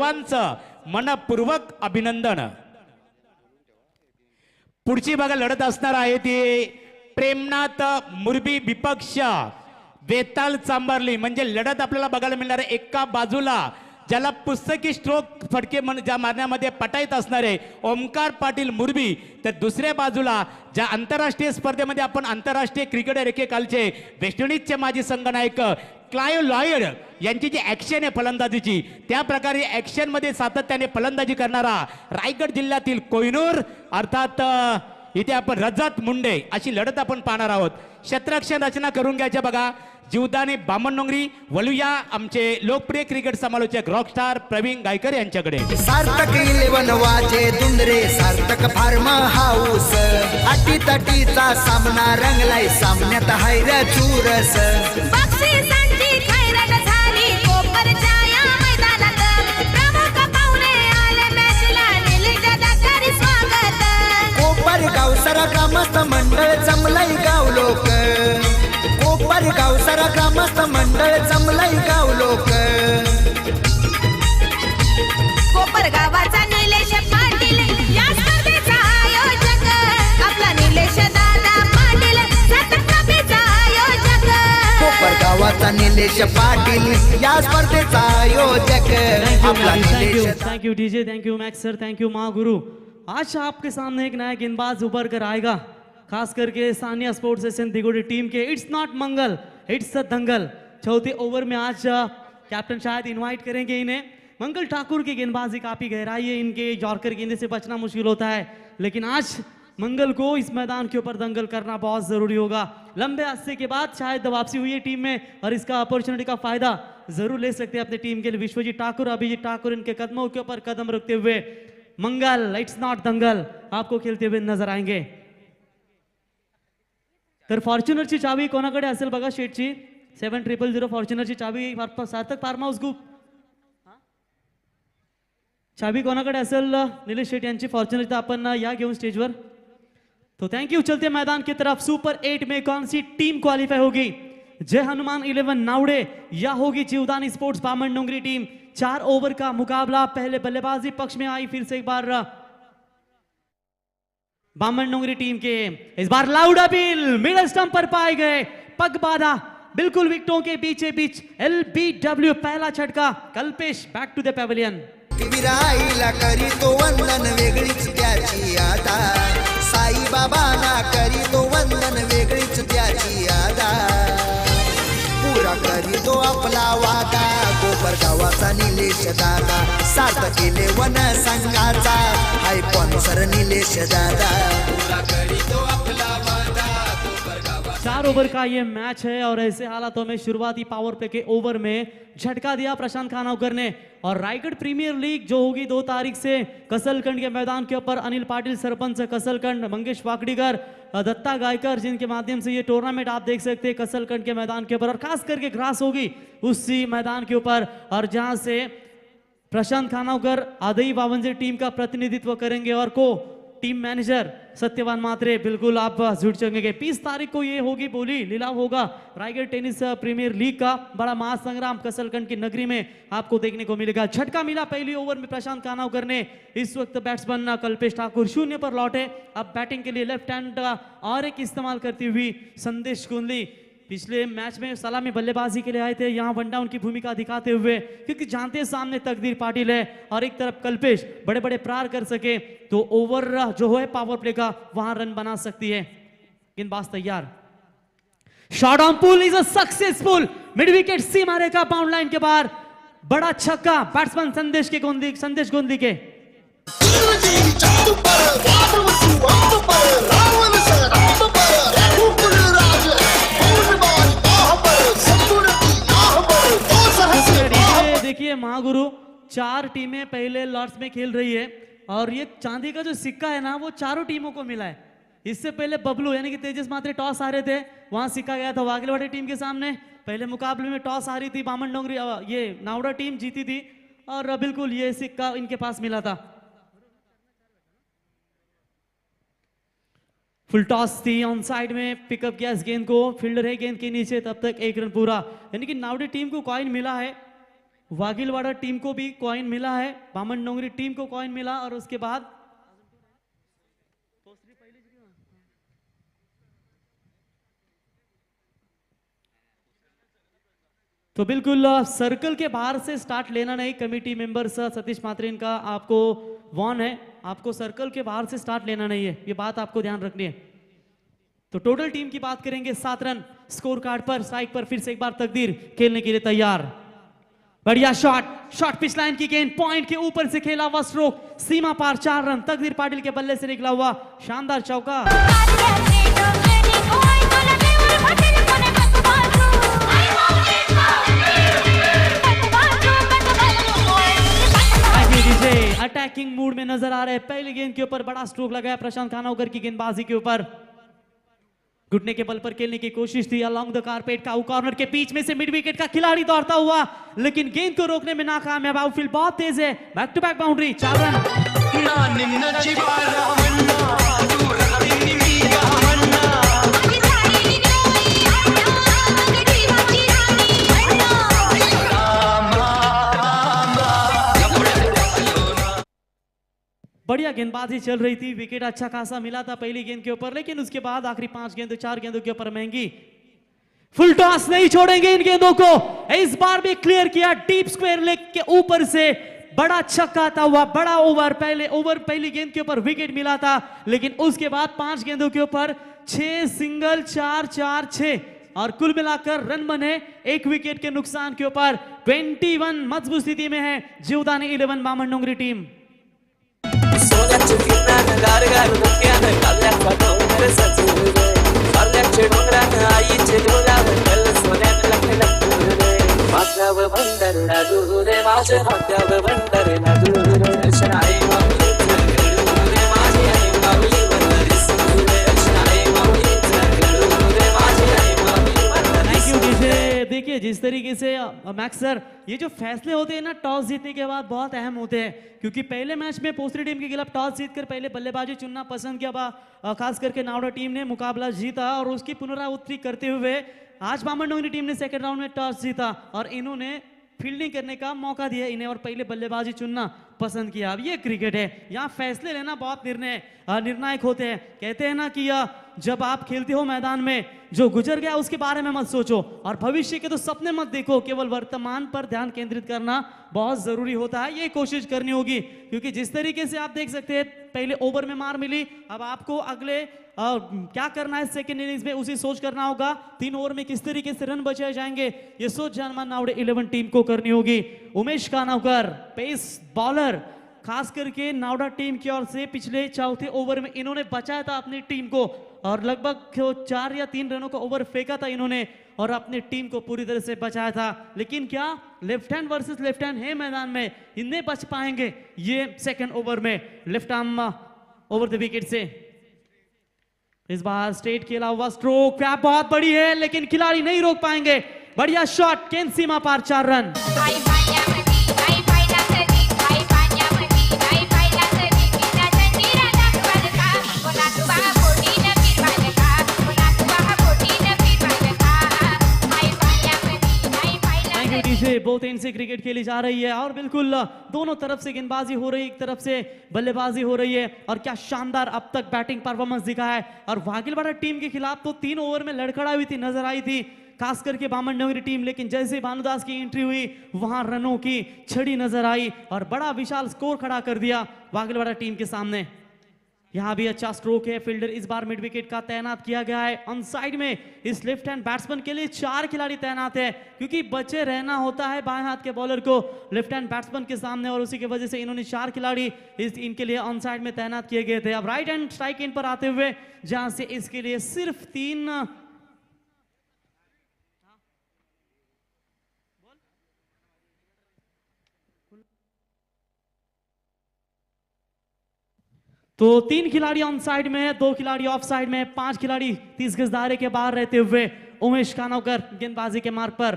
सर्वांचं मनपूर्वक अभिनंदन। पुढची बघा लढत असणार आहे ती प्रेमनाथ मुरबी विपक्ष वेताल चांबारली। म्हणजे लढत आपल्याला बघायला मिळणार आहे एका बाजूला ज्याला पुस्तकी स्ट्रोक फटके ज्या मारण्यामध्ये पटाईत असणारे ओमकार पाटील मुरबी, तर दुसऱ्या बाजूला ज्या आंतरराष्ट्रीय स्पर्धेमध्ये आपण आंतरराष्ट्रीय क्रिकेटर एकेकालचे वेस्ट इंडिजचे माजी संघनायक क्लाइव्ह लॉयड यांची जी ॲक्शन आहे फलंदाजीची, त्या प्रकारे ॲक्शनमध्ये सातत्याने फलंदाजी करणारा रायगड जिल्ह्यातील कोहिनूर अर्थात इथे आपण रजत मुंडे अशी लढत आपण पाहणार आहोत। क्षेत्ररक्षण रचना करून घ्यायच्या बघा जीवदानी बामणडोंगरी वळूया आमचे लोकप्रिय क्रिकेट समालोचक रॉकस्टार प्रवीण गायकर यांच्याकडे। सार्थक 11 वाजे दुंदरे सार्थक फार्म हाऊस अटी तटीचा सामना रंगलाय सामन्यात हैर चुरस बक्षिसांची खैराट झाली कोपरच्या या मैदानात प्रमुख पाहुणे आले मॅचला निलिश दादारी स्वागत कोपर गावसरा ग्रामस्थ मंडळ जमलंय गाव लोक कोपर गावसरा ग्रामस्थ मंडळ जमलंय गाव लोक कोपर गावाचा निलेश पाटील या स्पर्धेचा आयोजक आपला निलेश दादा पाटील सतत आयोजक कोपर गावाचा निलेश पाटील या स्पर्धेचा आयोजक आपला Nilesh. Thank you DJ, thank you max sir, thank you माँ गुरु। आज आपके सामने एक नया गेंदबाज उभर कर आएगा, खास करके सानिया स्पोर्ट्स एसएन दिगोड़ी टीम के। इट्स नॉट मंगल, इट्स अ दंगल। चौथे ओवर में आज कैप्टन शायद इनवाइट करेंगे इन्हें। मंगल ठाकुर की गेंदबाजी काफी गहराई है, इनके यॉर्कर गेंदे से बचना मुश्किल होता है, लेकिन आज मंगल को इस मैदान के ऊपर दंगल करना बहुत जरूरी होगा। लंबे अरसे के बाद शायद वापसी हुई है टीम में और इसका अपॉर्चुनिटी का फायदा जरूर ले सकते हैं अपने टीम के लिए। विश्वजीत ठाकुर, अभिजीत ठाकुर इनके कदमों के ऊपर कदम रखते हुए मंगल इट्स नॉट दंगल आपको खेलते हुए नजर आएंगे। तर फॉर्च्युनरची चावी कोणाकडे असेल बघा शेटची 7000 फॉर्च्युनरची चावी सार्थक फार्म हाऊस ग्रुप चावी कोणाकडे असेल निलेश शेट यांची फॉर्च्युनर, आपण या घेऊन स्टेजवर। तो थैंक यू। चलते मैदान की तरफ सुपर 8 में कौन सी टीम क्वालिफाई होगी? जय हनुमान 11 नावड़े या होगी Jivdani sports Bamandongri team. 4 over का मुकाबला, पहले बल्लेबाजी पक्ष में आई फिर से एक बार बामणडोंगरी टीम के। इस बार लाउड अपील मिडल स्टंप पर पाए गए, पग बाधा बिल्कुल विकेटों के पीछे बीच LBW पहला छटका। Kalpesh back to the pavilion. विराईला करी तो वंदन वेगळीच त्याची आदा साई बाबांना करी तो वंदन वेगळीच त्याची आदा पुरा करी तो आपला वादा कोपर गावाचा निलेश दादा सार्थ केले वन संघाचा हाय स्पॉन्सर निलेश दादा पुरा करी तो आपला वादा 4 ओवर का ये मैच है और ऐसे हालातों में शुरुआती पावर प्ले के ओवर में झटका दिया प्रशांत खानावकर ने। और रायगढ़ प्रीमियर लीग जो होगी 2 तारीख से कसलखंड के मैदान के ऊपर अनिल पाटिल सरपंच कसलखंड, मंगेश वाकड़ीकर, दत्ता गायकर जिनके माध्यम से ये टूर्नामेंट आप देख सकते हैं कसलखंड के मैदान के ऊपर, और खास करके ग्रास होगी उसी मैदान के ऊपर, और जहां से प्रशांत खानावकर आदई बावनजे टीम का प्रतिनिधित्व करेंगे और को टीम मैनेजर सत्यवान मात्रे बिल्कुल आप जुड़ चुकेंगे। 20 तारीख को ये होगी बोली लीलाव होगा रायगढ़ टेनिस प्रीमियर लीग का बड़ा महासंग्राम कसलखंड की नगरी में आपको देखने को मिलेगा। झटका मिला पहली ओवर में प्रशांत खानावकर ने। इस वक्त बैट्समैन कल्पेश ठाकुर 0 पर लौटे। अब बैटिंग के लिए लेफ्ट हैंड और एक इस्तेमाल करती हुई संदेश कुंडली पिछले मैच में सलामी बल्लेबाजी के लिए आए थे, यहाँ वन डाउन की भूमिका दिखाते हुए, क्योंकि जानते हैं सामने तकदीर पाटिल है और एक तरफ कल्पेश बड़े बड़े प्रहार कर सके तो ओवर जो है पावर प्ले का वहां रन बना सकती है। गेंदबाज तैयार, shot on pull is a successful, mid wicket सीमा रेखा बाउंड लाइन के बाहर, बड़ा छक्का बैट्समैन संदेश गोंदी के। देखिए महागुरु 4 टीमें पहले लॉर्ड्स में खेल रही है और ये चांदी का जो सिक्का है ना वो चारों टीमों को मिला है। इससे पहले बबलू यानी कि तेजस मात्रे टॉस हारे थे, वहां सिक्का गया था वागलवाड़ी टीम के सामने। पहले मुकाबले में टॉस हारी थी बामणडोंगरी, ये नावड़ा टीम जीती थी और बिल्कुल ये सिक्का इनके पास मिला था। फुल टॉस थी ऑन साइड में, पिकअप किया इस गेंद को, फील्डर है गेंद के नीचे, तब तक 1 रन पूरा, यानी कि नावड़े टीम को कॉइन मिला है। वागिलवाड़ा टीम को भी कॉइन मिला है, बामन डोंगरी टीम को कॉइन मिला और उसके बाद तो बिल्कुल सर्कल के बाहर से स्टार्ट लेना नहीं। कमेटी मेंबर्स सतीश मात्रेन का आपको वॉर्न है, आपको सर्कल के बाहर से स्टार्ट लेना नहीं है, ये बात आपको ध्यान रखनी है। तो टोटल टीम की बात करेंगे 7 रन स्कोर कार्ड पर। स्ट्राइक पर फिर से एक बार तकदीर खेलने के लिए तैयार। बढ़िया शॉट पिच लाइन की गेंद पॉइंट के ऊपर से खेला हुआ स्ट्रोक, सीमा पार 4 रन। तकदीर पाटिल के बल्ले से निकला हुआ शानदार चौका। अटैकिंग मूड में नजर आ रहे हैं। पहली गेंद के ऊपर बड़ा स्ट्रोक लगाया प्रशांत खानोकर की गेंदबाजी के ऊपर। घुटने के बल पर खेलने की कोशिश थी अलोंग द कारपेट का कॉर्नर के बीच में से मिड विकेट का खिलाड़ी दौड़ता हुआ, लेकिन गेंद को रोकने में नाकामयाब। आउटफील्ड बहुत तेज है, बैक टू बैक बाउंड्री 4 बढ़िया गेंदबाजी चल रही थी, विकेट अच्छा खासा मिला था पहली गेंद के ऊपर, लेकिन उसके बाद आखिरी 4 गेंदों के ऊपर महंगी। फुल टॉस नहीं छोड़ेंगे इन गेंदों को। इस बार भी क्लियर किया डीप स्क्वायर लेग के ऊपर से, बड़ा छक्का था हुआ, बड़ा ओवर। पहली गेंद के ऊपर विकेट मिला था, लेकिन उसके बाद 5 गेंदों के ऊपर 6 सिंगल 4-4-6 और कुल मिलाकर रन बने 1 विकेट के नुकसान के ऊपर। 21 मजबूत स्थिति में है जीवदानी 11 बामन डोंगरी टीम। सोन्याचे किनार गार गार डोक्यानं काल्याचा डोंगर सजवले काल्याचे डोंगरानं आईचे डोळ्यावर कल सोन्यानं लखलखले रे माझ्यावर भंडार नादू रे माझ्या हात्यावर भंडार नादू रे दर्शन आई माऊलीचं घडू रे माझी आई माऊली वंदरी सुरू रे दर्शन आई माऊलीचं घडू रे माझी आई माऊली वंदरी सुरू। देखिए जिस तरीके से मैक्स सर, ये जो फैसले होते हैं ना टॉस जीतने के बाद बहुत अहम होते हैं, क्योंकि पहले मैच में पोस्टरी टीम के खिलाफ टॉस जीतकर पहले बल्लेबाजी चुनना पसंद किया, खास करके नावड़ा टीम ने मुकाबला जीता और उसकी पुनरावृत्ति करते हुए आज बामन डोंगरी टीम ने सेकंड राउंड में टॉस जीता और इन्होंने फील्डिंग करने का मौका दिया इन्हें और पहले बल्लेबाजी चुनना पसंद किया। अब ये क्रिकेट है, यहाँ फैसले लेना बहुत निर्णायक होते हैं। कहते हैं ना कि जब आप खेलते हो मैदान में, जो गुजर गया उसके बारे में मत सोचो और भविष्य के तो सपने मत देखो, केवल वर्तमान पर ध्यान केंद्रित करना बहुत जरूरी होता है। ये कोशिश करनी होगी, क्योंकि जिस तरीके से आप देख सकते हैं पहले ओवर में मार मिली, अब आपको अगले क्या करना है सेकेंड इनिंग्स में उसी सोच करना होगा। 3 ओवर में किस तरीके से रन बचाए जाएंगे, ये सोच जानमान नावड़े 11 टीम को करनी होगी। उमेश कानवकर पेस बॉलर, खास करके नावड़ा टीम की ओर से पिछले चौथे ओवर में इन्होंने बचाया था अपनी टीम को और लगभग 4 या 3 रनों का ओवर फेंका था इन्होंने और अपनी टीम को पूरी तरह से बचाया था। लेकिन क्या left hand versus left hand है मैदान में, इन्हें बच पाएंगे ये सेकंड ओवर में left arm over the wicket से। इस बार स्ट्रेट खेला हुआ स्ट्रोक, कैप बहुत बड़ी है लेकिन खिलाड़ी नहीं रोक पाएंगे। बढ़िया शॉट, गेंद सीमा पार 4 रन। बोथ एंड से क्रिकेट खेली जा रही है और बिल्कुल दोनों तरफ से गेंदबाजी हो रही है, एक तरफ से बल्लेबाजी हो रही है और क्या शानदार अब तक बैटिंग परफॉर्मेंस दिखा है। और वागिलवाड़ा टीम के खिलाफ तो 3 ओवर में लड़खड़ा हुई थी, नजर आई थी खास करके बामन डोंगरी टीम, लेकिन जैसे भानुदास की एंट्री हुई वहां रनों की छड़ी नजर आई और बड़ा विशाल स्कोर खड़ा कर दिया वागिलवाड़ा टीम के सामने। यहां भी अच्छा स्ट्रोक है, फील्डर इस बार मिड विकेट का तैनात किया गया है। ऑन साइड में इस लेफ्ट हैंड बैट्समैन के लिए 4 खिलाड़ी तैनात है, क्योंकि बचे रहना होता है बाएं हाथ के बॉलर को लेफ्ट हैंड बैट्समैन के सामने और उसी की वजह से इन्होंने 4 खिलाड़ी इनके लिए ऑन साइड में तैनात किए गए थे। अब राइट हैंड स्ट्राइक इन पर आते हुए जहां से इसके लिए सिर्फ 3 तो 3 खिलाड़ी ऑन साइड में है, 2 खिलाड़ी ऑफ साइड में, 5 खिलाड़ी 30 गज दायरे के बाहर रहते हुए उमेश कानवकर गेंदबाजी के मार्ग पर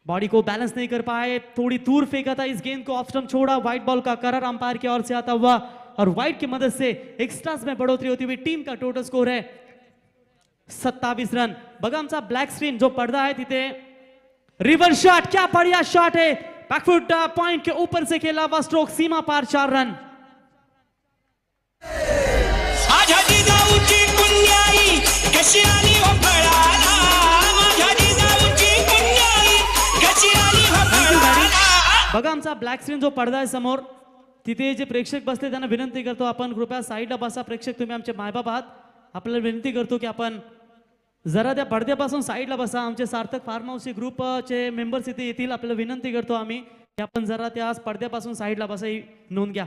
बॉडी को बैलेंस नहीं कर पाए, थोड़ी दूर फेंका था इस गेंद को, ऑफ स्टंप छोड़ा, व्हाइट बॉल का करार अंपायर की ओर से आता हुआ और व्हाइट की मदद से एक्स्ट्रास में बढ़ोतरी होती हुई टीम का टोटल स्कोर है 27 रन। बघा आमचा ब्लॅक स्क्रीन जो पडदा आहे तिथे रिवर्स शॉट, क्या बढ़िया शॉट है, बैकफुट पॉइंट के ऊपर से खेला हुआ स्ट्रोक, सीमा पार 4 रन। माझ्या जिजाऊची पुण्याई कशी आली हो फळाला, माझ्या जिजाऊची पुण्याई कशी आली हो फळाला. बघा आमचा ब्लॅक स्क्रीन जो पडदा आहे समोर, तिथे जे प्रेक्षक बसले त्यांना विनंती करतो आपण कृपया साईडला बसा. प्रेक्षक तुम्ही आमचे मायबाप आहात, आपल्याला विनंती करतो की आपण जरा त्या पडद्यापासून साईडला बसा. आमचे सार्थक फार्म हाऊस ग्रुपचे मेंबर्स इथे येतील, आपल्याला विनंती करतो आम्ही की आपण जरा त्या पडद्यापासून साईडला बसा, ही नोंद घ्या.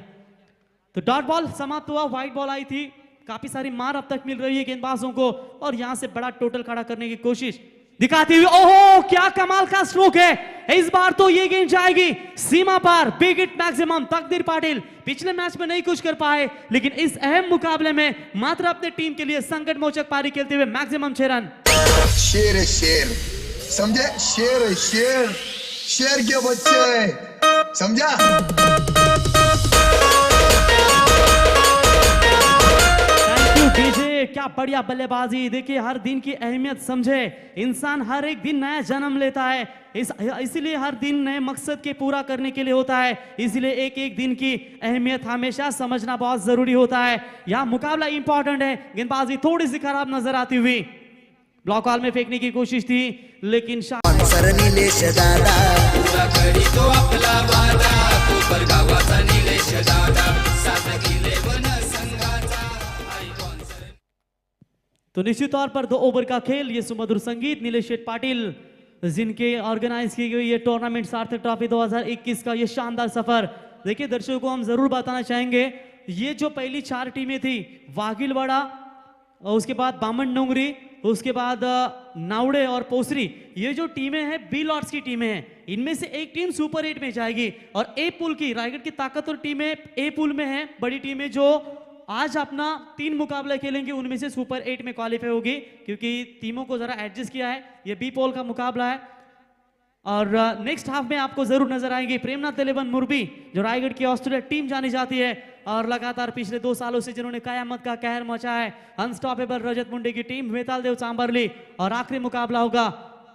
तो डॉट बॉल समाप्त हुआ, व्हाइट बॉल आई थी, काफी सारी मार अब तक मिल रही है गेंदबाजों को और यहां से बड़ा टोटल खड़ा करने की कोशिश दिखाती हुई, ओहो क्या कमाल का स्ट्रोक है, इस बार तो ये गेंद जाएगी सीमा पार, बिग हिट मैक्सिमम. तकदीर पाटिल पिछले मैच में नहीं कुछ कर पाए, लेकिन इस अहम मुकाबले में मात्र अपने टीम के लिए संकट मोचक पारी खेलते हुए मैक्सिमम 6 रन. शेर है शेर, समझे, शेर है शेर, शेर के बच्चे, समझा. डीजे, क्या बढ़िया बल्लेबाजी. देखिए हर दिन की अहमियत समझे, इंसान हर एक दिन नया जन्म लेता है, इसीलिए हर दिन नए मकसद के पूरा करने के लिए होता है, इसीलिए एक एक दिन की अहमियत हमेशा समझना बहुत जरूरी होता है. यहाँ मुकाबला इंपॉर्टेंट है, गेंदबाजी थोड़ी सी खराब नजर आती हुई, ब्लॉक हॉल में फेंकने की कोशिश थी लेकिन स्पॉन्सर निलेश दादा, पुरा करी तो आपला वादा, तो परगावाचा निलेश दादा, 7-11 संघाचा आयकॉन. तो निश्चित तौर पर 2 ओवर का खेल, ये सुमधुर संगीत नीलेश शेठ पाटिल जिनके ऑर्गेनाइज की गई ये टूर्नामेंट सार्थक ट्रॉफी 2021 का ये शानदार सफर. देखिए दर्शकों को हम जरूर बताना चाहेंगे, ये जो पहली 4 टीमें थी, वागिलवाड़ा, उसके बाद बामन डोंगरी, उसके बाद नावड़े और पोसरी, ये जो टीमें हैं बी लॉट्स की टीमें हैं. इनमें से एक टीम सुपर 8 में जाएगी और ए पुल की रायगढ़ की ताकतवर टीमें ए पुल में हैं, बड़ी टीमें जो आज अपना 3 मुकाबले खेलेंगे उनमें से सुपर 8 में क्वालिफाई होगी, क्योंकि टीमों को जरा एडजस्ट किया है. ये बी पोल का मुकाबला है और नेक्स्ट हाफ में आपको जरूर नजर आएंगे प्रेमनाथ 11 मुरबी, जो रायगढ़ की ऑस्ट्रेलिया टीम जानी जाती है और लगातार पिछले 2 सालों से जिन्होंने कयामत का कहर मचा है, अनस्टॉपेबल रजत मुंडे की टीम वेताल देव चांबरली. और आखिरी मुकाबला होगा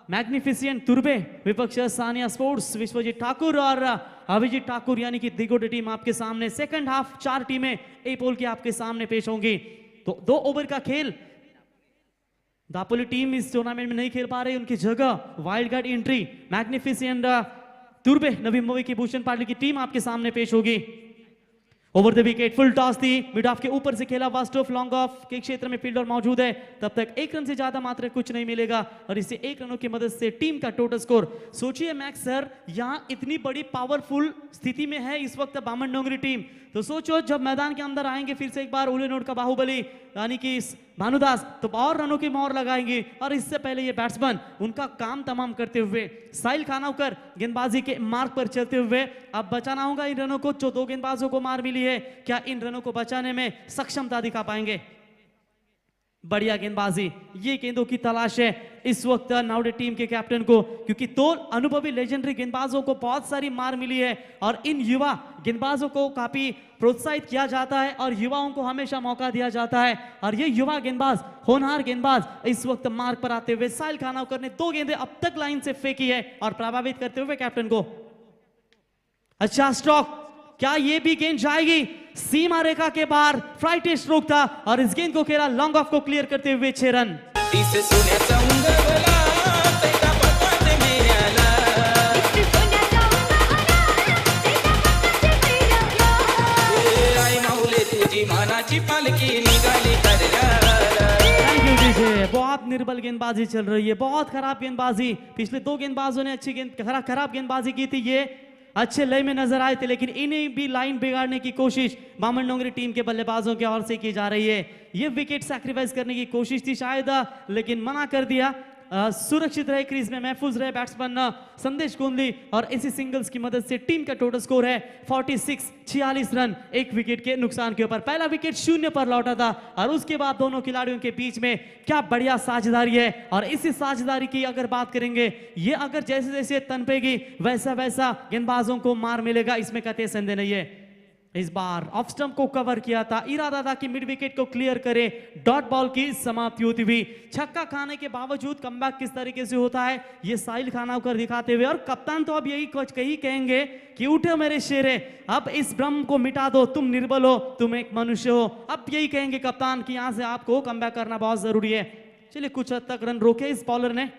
मैग्निफिसेंट तुर्बे विपक्ष सानिया स्पोर्ट्स, विश्वजीत ठाकुर और अभिजीत ठाकुर, यानी कि दिगोटे टीम आपके सामने. सेकंड हाफ 4 टीमें ए पोल की आपके सामने पेश होंगी. तो 2 ओवर का खेल, दापोली टीम इस टूर्नामेंट में नहीं खेल पा रही, उनकी जगह wild card entry magnificent तुर्बे Navi Mumbai की भूषण पाटिल की टीम आपके सामने पेश होगी. Over the wicket, full toss थी, मिड ऑफ के ऊपर से खेला हुआ स्टॉफ, लॉन्ग ऑफ के क्षेत्र में फील्डर मौजूद है, तब तक 1 रन से ज्यादा मात्र कुछ नहीं मिलेगा और इससे 1 रनों की मदद से टीम का टोटल स्कोर. सोचिए मैक्स सर, यहां इतनी बड़ी पावरफुल स्थिति में है इस वक्त बामन डोंगरी टीम, तो सोचो जब मैदान के अंदर आएंगे फिर से एक बार उले नोट का बाहुबली यानी कि भानुदास, तो और रनों की मोहर लगाएंगे. और इससे पहले ये बैट्समैन उनका काम तमाम करते हुए, साहिल खानवकर गेंदबाजी के मार्ग पर चलते हुए, अब बचाना होगा इन रनों को. जो 2 गेंदबाजों को मार मिली है, क्या इन रनों को बचाने में सक्षमता दिखा पाएंगे? बढ़िया गेंदबाजी, ये गेंदों की तलाश है इस वक्त नावड़े टीम के कैप्टन को, क्योंकि 2 अनुभवी लेजेंडरी गेंदबाजों को बहुत सारी मार मिली है और इन युवा गेंदबाजों को काफी प्रोत्साहित किया जाता है और युवाओं को हमेशा मौका दिया जाता है. और ये युवा गेंदबाज, होनहार गेंदबाज इस वक्त मार्ग पर आते हुए साहिल खानवकर ने 2 गेंदें अब तक लाइन से फेंकी है और प्रभावित करते हुए कैप्टन को. अच्छा स्ट्रोक, क्या ये भी गेंद जाएगी सीमा रेखा के बाहर? फ्राइटे स्ट्रोक था और इस गेंद को खेला लॉन्ग ऑफ को क्लियर करते हुए 6 रन. इसे सोन्याचा उंगवला, तैका पकवाते मेल्याला. ए, आई माऊले तुझी मानाची पालकी निघाली करण्याला. Thank you DJ. बहुत निर्बल गेंदबाजी चल रही है, बहुत खराब गेंदबाजी. पिछले 2 गेंदबाजों ने अच्छी खराब गेंदबाजी की थी, ये अच्छे लय में नजर आए थे, लेकिन इन्हें भी लाइन बिगाड़ने की कोशिश बामन डोंगरी टीम के बल्लेबाजों की ओर से की जा रही है. ये विकेट सैक्रिफाइस करने की कोशिश थी शायद, लेकिन मना कर दिया. सुरक्षित रहे, क्रीज में महफूज रहे बैट्समैन संदेश कोहली और इसी सिंगल्स की मदद से टीम का टोटल स्कोर है 46 रन 1 विकेट के नुकसान के ऊपर. पहला विकेट 0 पर लौटा था और उसके बाद दोनों खिलाड़ियों के बीच में क्या बढ़िया साझेदारी है. और इसी साझेदारी की अगर बात करेंगे, ये अगर जैसे जैसे तनपेगी वैसा वैसा गेंदबाजों को मार मिलेगा, इसमें कतई संदेह नहीं है. इस बार ऑफ स्टंप को कवर किया था, इरादा था कि मिड विकेट को क्लियर करे, डॉट बॉल की समाप्ति होती हुई। छक्का खाने के बावजूद कमबैक किस तरीके से होता है ये साहिल खानोकर दिखाते हुए, और कप्तान तो अब यही कुछ कही कहेंगे कि उठे मेरे शेरे, अब इस भ्रम को मिटा दो, तुम निर्बल हो, तुम एक मनुष्य हो। अब यही कहेंगे कप्तान कि यहां से आपको कमबैक करना बहुत जरूरी है। चलिए कुछ हद तक रन रोके इस बॉलर ने,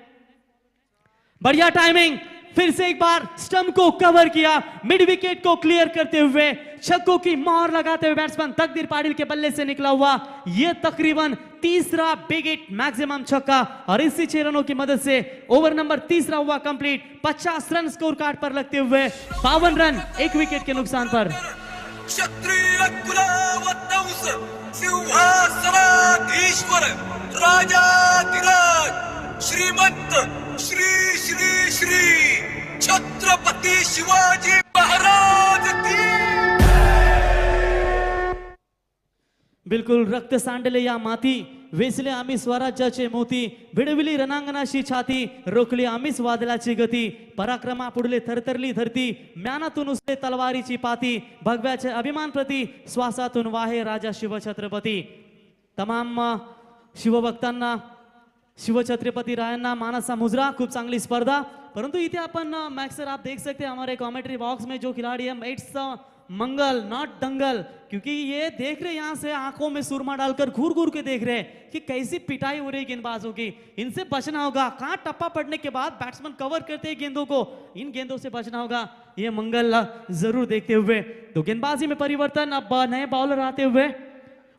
बढ़िया टाइमिंग, फिर से एक बार स्टंप को कवर किया, मिड विकेट को क्लियर करते हुए छक्कों की मोहर लगाते हुए बैट्समैन तकदीर पाटिल के बल्ले से निकला हुआ यह तकरीबन तीसरा बिग हिट मैक्सिमम छक्का, और इसी 6 रनों की मदद से ओवर नंबर तीसरा हुआ कंप्लीट। 50 रन स्कोर कार्ड पर लगते हुए 52 रन 1 विकेट के नुकसान पर। क्षत्रिय कुलावतंस सिंहासनाधीश्वर राजाधिराज श्रीमंत श्री श्री श्री छत्रपती शिवाजी महाराज की। बिलकुल रक्त सांडले या माती, वेचले आम्ही स्वराज्याचे मोती, भिडविली रणांगणाशी छाती, रोखली आम्हीच वादळाची गती, पराक्रमा पुढले थरथरली धरती, म्यानातून उसले तलवारीची पाती, भगव्याचे अभिमान प्रती, श्वासातून वाहे राजा शिवछत्रपती। तमाम शिवभक्तांना, शिवछत्रपति रायांना मानाचा मुजरा, खूब चांगली स्पर्धा। परंतु इथे अपन मैक्स सर आप देख सकते हैं हमारे कमेंट्री बॉक्स में जो खिलाड़ी है, इट्स मंगल नॉट दंगल, क्योंकि ये देख रहे यहाँ से आंखों में सुरमा डालकर घूर घूर के देख रहे हैं कि कैसी पिटाई हो रही है गेंदबाजों की, इनसे बचना होगा। कहाँ टप्पा पड़ने के बाद बैट्समैन कवर करते हैं गेंदों को, इन गेंदों से बचना होगा, ये मंगल जरूर देखते हुए। तो गेंदबाजी में परिवर्तन, अब नए बॉलर आते हुए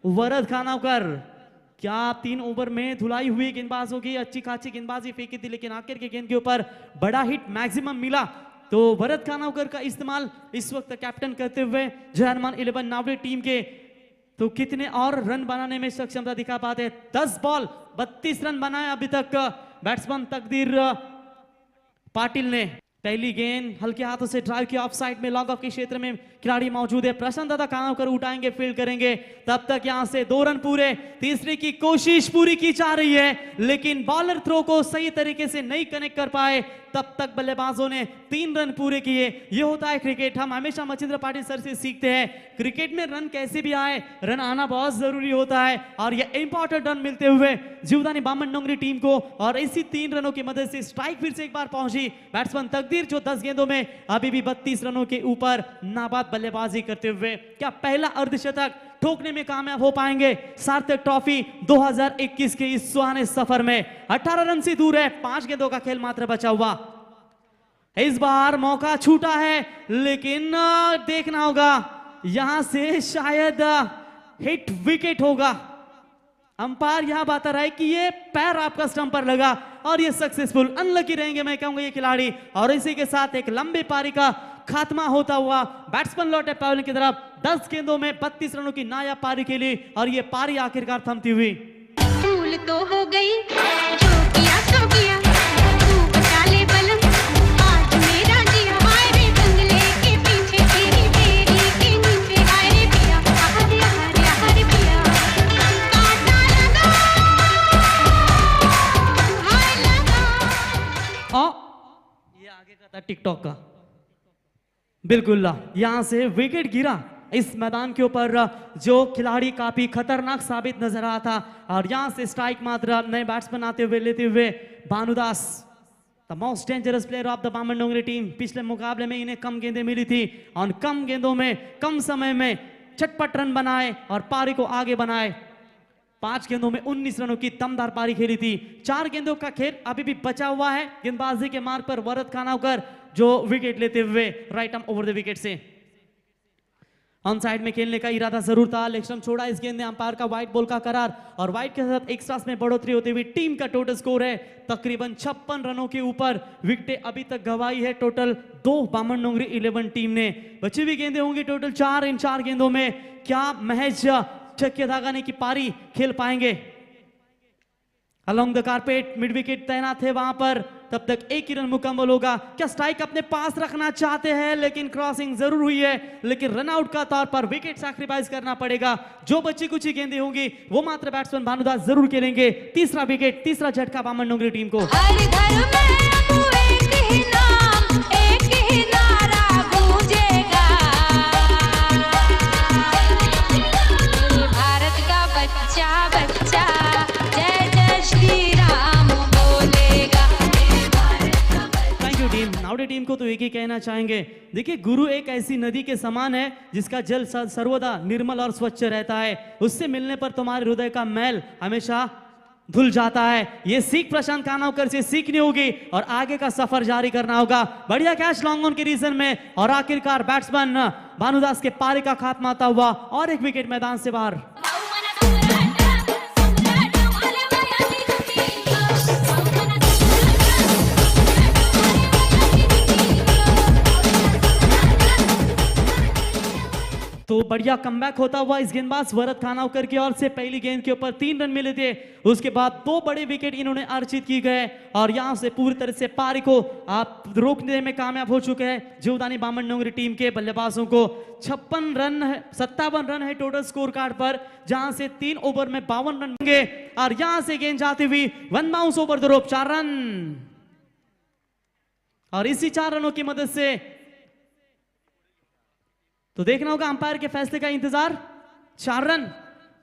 वरद खानोकर। क्या 3 ओवर में धुलाई हुई गेंदबाजों की, अच्छी खासी गेंदबाजी फेंकी थी, लेकिन आखिर के गेंद के ऊपर बड़ा हिट मैक्सिमम मिला। तो भरत खानोकर का इस्तेमाल इस वक्त कैप्टन करते हुए जहानमान 11 नावड़े टीम के तो कितने और रन बनाने में सक्षमता दिखा पाते हैं। 10 बॉल 32 रन बनाए अभी तक बैट्समैन तकदीर पाटिल ने। पहली गेंद हल्के हाथों से ड्राइव किया, ऑफ साइड में लॉग ऑफ के क्षेत्र में खिलाड़ी मौजूद है, प्रशांत दादा खानोकर उठाएंगे, फील्ड करेंगे, तब तक यहां से 2 रन पूरे। तीसरे की कोशिश पूरी की जा रही है, लेकिन बॉलर थ्रो को सही तरीके से नहीं कनेक्ट कर पाए, तब तक बल्लेबाजों ने 3 रन पूरे किए। ये होता है क्रिकेट, हम हमेशा मचिंद्र पाटिल सर से सीखते हैं, क्रिकेट में रन कैसे भी आए, रन आना बहुत जरूरी होता है, और ये इंपॉर्टेंट रन मिलते हुए जीवदानी बामन टीम को, और इसी 3 रनों की मदद से स्ट्राइक फिर से एक बार पहुंची बैट्समैन तकदीर, जो 10 गेंदों में अभी भी 32 रनों के ऊपर नाबाद बल्लेबाजी करते हुए क्या पहला अर्धशतक ठोकने में कामयाब हो पाएंगे। सार्थक ट्रॉफी 2021 के इस सुहाने सफर में 18 रन से दूर है, 5 गेंदों का खेल मात्र बचा हुआ। इस बार मौका छूटा है, लेकिन देखना होगा यहां से शायद हिट विकेट होगा। अंपायर यहां बता रहा है कि ये पैर आपका स्टंप पर लगा और ये सक्सेसफुल, अनलकी रहेंगे मैं कहूंगा ये खिलाड़ी, और इसी के साथ एक लंबी पारी का खात्मा होता हुआ बैट्समैन लौटे पवेलियन की तरफ। 10 गेंदों में 32 रनों की नायाब पारी के लिए, और ये पारी आखिरकार थमती हुई। भूल तो हो गई, जो किया सो किया, तू बचा ले बलम, आज मेरा जिया। हाय रे बंगले के पीछे तेरी तेरी के नीचे, हाय रे पिया, हरे हरे हरे पिया, काटा लगा, हाय लगा। ये आगे का था टिकटॉक का, बिल्कुल यहां से विकेट गिरा। इस मैदान के ऊपर जो खिलाड़ी काफी खतरनाक साबित नजर आ था, और यहां से स्ट्राइक मात्र नए बैट्समैन आते हुए लेते हुए Bhanudas, the most dangerous player of the Baman Dongri team. पिछले मुकाबले में इन्हें कम गेंदें मिली थी, और कम गेंदों में कम समय में चटपट रन बनाए और पारी को आगे बनाए। 5 गेंदों में 19 रनों की दमदार पारी खेली थी। 4 गेंदों का खेल अभी भी बचा हुआ है। गेंदबाजी के मार्ग पर वरद खानोकर जो विकेट लेते हुए right arm over the wicket से ऑन साइड में खेलने का इरादा जरूर था, लेकिन छोड़ा इस गेंद ने। अंपायर का व्हाइट बॉल का करार, और व्हाइट के साथ एक्स्ट्रास में बढ़ोतरी होती हुई टीम का टोटल स्कोर है तकरीबन 56 रनों के ऊपर। विकेटें अभी तक गंवाई है टोटल 2 बामन डोंगरी 11 टीम ने। बची हुई गेंदें होंगी टोटल 4। इन 4 गेंदों में क्या महज छक्के दागाने की पारी खेल पाएंगे। Along the carpet mid wicket तैनात है वहां पर, तब तक 1 ही रन मुकम्मल होगा। क्या स्ट्राइक अपने पास रखना चाहते हैं, लेकिन क्रॉसिंग जरूर हुई है, लेकिन रन आउट का तौर पर विकेट सैक्रिफाइस करना पड़ेगा। जो बची कुछ ही गेंदें होंगी वो मात्र बैट्समैन भानुदास जरूर खेलेंगे। तीसरा विकेट, तीसरा झटका बामन डोंगरी टीम को। हर घर में एक ही नाम, एक ही नारा गूंजेगा, टीम को तो एक ही कहना चाहेंगे, देखिए गुरु एक ऐसी नदी के समान है जिसका जल सर्वदा निर्मल और स्वच्छ रहता है। उससे मिलने पर तुम्हारे हृदय का मैल हमेशा धुल जाता है। ये सीख प्रशांत खानावकर से सीखनी होगी और आगे का सफर जारी करना होगा। बढ़िया कैच लॉन्ग ऑन के रीजन में और आखिरकार बैट्समैन भानुदास के पारी का खात्मा आता हुआ और एक विकेट मैदान से बाहर। तो बढ़िया कमबैक होता हुआ इस गेंदबाज वरद खानावकर की ओर से पहली गेंद के ऊपर 3 रन मिले थे, उसके बाद 2 बड़े विकेट इन्होंने अर्जित की गए और यहां से पूरी तरह से पारी को आप रोकने में कामयाब हो चुके हैं जीवदानी बामन डोंगरी टीम के बल्लेबाजों को। 57 रन है टोटल स्कोर कार्ड पर, जहां से 3 ओवर में 52 रन होंगे और यहां से गेंद जाती हुई 1 bounce over the rope 4 run और इसी 4 रनों की मदद से तो देखना होगा अंपायर के फैसले का इंतजार। 4 रन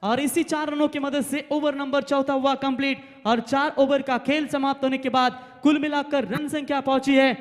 और इसी 4 रनों की मदद से ओवर नंबर 4 हुआ कंप्लीट और 4 ओवर का खेल समाप्त होने के बाद कुल मिलाकर रन संख्या पहुंची है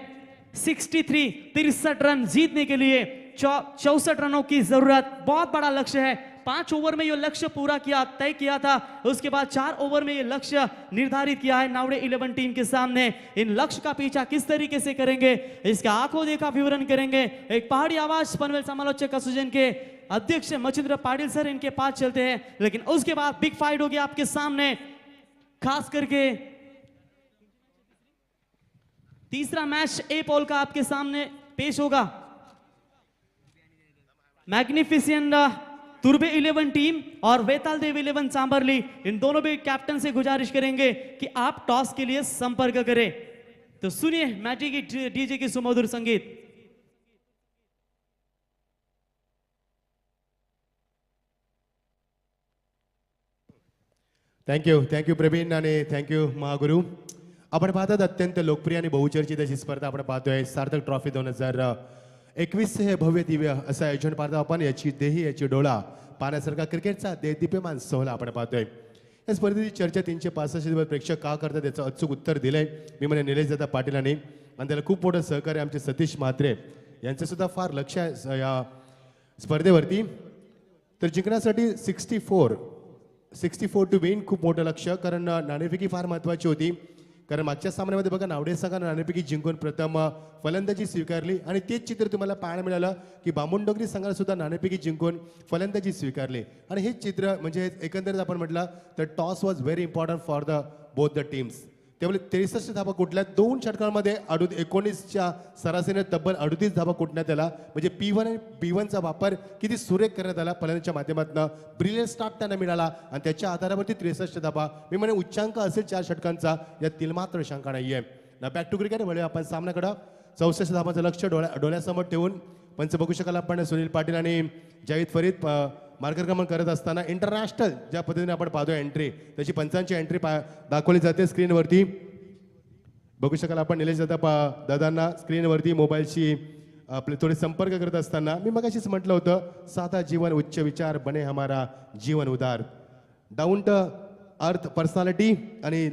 63 रन जीतने के लिए 64 रनों की जरूरत। बहुत बड़ा लक्ष्य है, 5 ओवर में यह लक्ष्य पूरा किया तय किया था, उसके बाद 4 ओवर में यह लक्ष्य निर्धारित किया है नावड़े 11 टीम के सामने। इन लक्ष्य का पीछा किस तरीके से करेंगे इसका आंखों देखा विवरण करेंगे। एक पहाड़ी आवाज पनवेल समालोचक एसोसिएशन के अध्यक्ष मचिंद्र पाटिल सर इनके पास चलते हैं, लेकिन उसके बाद बिग फाइट होगी आपके सामने। खास करके तीसरा मैच ए पोल का आपके सामने पेश होगा। मैग्निफिसेंट तुर्बे 11 टीम और वेताल देव 11 सांबरली, इन दोनों भी कैप्टन से गुजारिश करेंगे कि आप टॉस के लिए संपर्क करें। तो सुनिए मैटी की डीजे की सुमधुर संगीत। थँक्यू प्रवीण आणि थँक्यू महागुरु। आपण पाहतात अत्यंत लोकप्रिय आणि बहुचर्चित अशी स्पर्धा आपण पाहतोय सार्थक ट्रॉफी 2021 हे भव्य दिव्य असं आयोजन पाहतो आपण। याची देही याची डोळा पाहण्यासारखा क्रिकेटचा देदीप्यमान सोहळा आपण पाहतोय। या स्पर्धेची चर्चा 365 प्रेक्षक का करतात याचं अचूक उत्तर दिलंय मी म्हणजे निलेश दादा पाटील आणि त्याला खूप मोठं सहकार्य आमचे सतीश म्हात्रे यांचं सुद्धा फार लक्ष आहे या स्पर्धेवरती। तर जिंकण्यासाठी 64 टू विन खूप मोठं लक्ष, कारण नाणेफेकी फार महत्त्वाची होती, कारण मागच्या सामन्यामध्ये बघा नावडे संघाने नाणेफेकी जिंकून प्रथम फलंदाजी स्वीकारली आणि तेच चित्र तुम्हाला पाहायला मिळालं की बामणडोंगरी संघाने सुद्धा नाणेफेकी जिंकून फलंदाजी स्वीकारली आणि हे चित्र म्हणजे एकंदरीत आपण म्हटलं तर toss was very important for the both the teams. त्यामुळे 63 धाबा कुठल्या 2 षटकांमध्ये 19च्या सरासरीने तब्बल 38 धाबा कुठण्यात आला, म्हणजे P1 आणि B1चा वापर किती सुरेख करण्यात आला फलंदाजीच्या माध्यमातून। ब्रिलियंट स्टार्ट त्यांना मिळाला आणि त्याच्या आधारावरती 63 धाबा मी म्हणे उच्चांक असेल 4 षटकांचा, यातील मात्र शंका नाहीये ना। बॅक टू क्रिकेट वळूया आपण सामन्याकडे। 64 धाबांचं लक्ष डोळ्यासमोर ठेवून पंच बघू शकाल आपण सुनील पाटील आणि जावेद फरीद मार्गक्रमण करत असताना इंटरनॅशनल ज्या पद्धतीने आपण पाहतोय एंट्री त्याची पंचांची एंट्री दाखवली जाते स्क्रीनवरती। बघू शकाल आपण निलेश दादांना स्क्रीनवरती मोबाईलशी आपले थोडे संपर्क करत असताना मी मगाशीच म्हटलं होतं साधा जीवन उच्च विचार बने हमारा जीवन उदार। डाऊन टू अर्थ पर्सनॅलिटी आणि